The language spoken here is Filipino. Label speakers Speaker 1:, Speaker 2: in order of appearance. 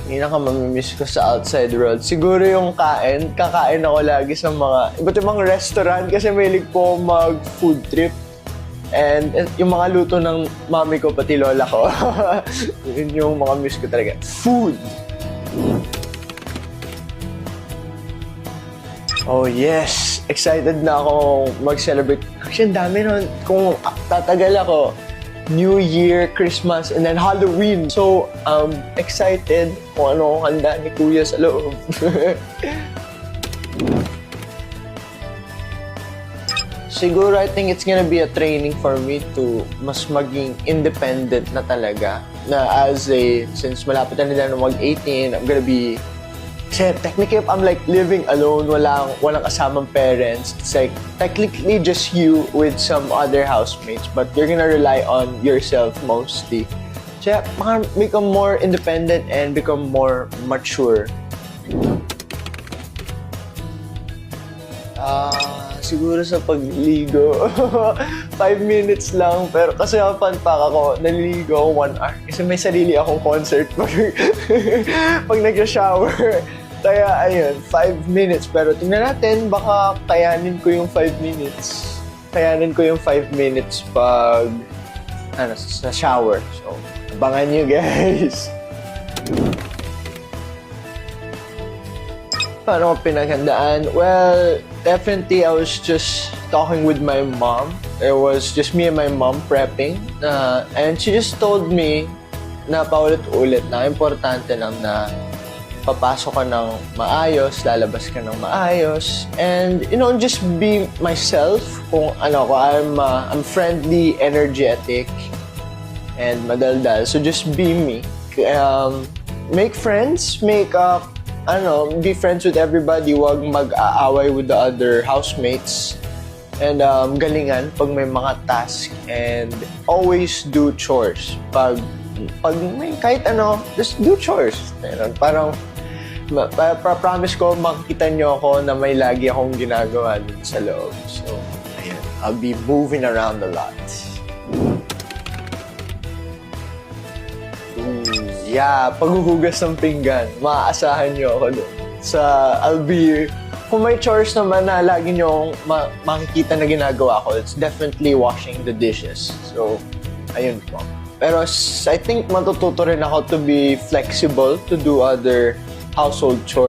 Speaker 1: Pinakamamimiss ko sa outside world, siguro yung kain. Kakain ako lagi sa mga iba't ibang restaurant kasi mahilig po mag-food trip. And yung mga luto ng mami ko, pati lola ko, yun yung mga miss ko talaga. Food! Oh yes! Excited na akong mag-celebrate. Actually, ang dami nun. Kung tatagal ako, New Year, Christmas, and then Halloween. So, excited kung ano ang handa ni Kuya sa loob. Siguro, I think it's gonna be a training for me to mas maging independent na talaga. Na since malapit na nila na mag-18, I'm gonna be... Kasi technically, if I'm like living alone, walang kasamang parents, it's like technically just you with some other housemates, but you're gonna rely on yourself mostly. So, become more independent and become more mature. Siguro sa pagligo. 5 minutes lang, pero kasi fun fact ako, naliligo ako 1 hour. Kasi may sarili akong concert pag nag-shower. Kaya ayun, 5 minutes. Pero tingnan natin, baka kayanin ko yung 5 minutes. Kayanin ko yung 5 minutes pag sa shower. So, abangan nyo guys. Paano ko pinaghandaan? Well, definitely I was just talking with my mom. It was just me and my mom prepping. And she just told me na paulit-ulit na importante lang na papasok ka ng maayos, lalabas ka ng maayos. And, just be myself. Kung I'm friendly, energetic, and madaldal. So just be me. Make friends, be friends with everybody, wag mag-aaway with the other housemates. And galingan pag may mga task, and always do chores. Pag may kahit just do chores. Parang promise ko makikita nyo ako na may lagi akong ginagawa dun sa loob. So, ayun, I'll be moving around a lot. Yeah, paghuhugas ng pinggan, maaasahan nyo ako doon. Kung may chores naman na lagi nyo makikita na ginagawa ko, it's definitely washing the dishes. So, ayun po. Pero I think matututo rin ako to be flexible to do other household chores.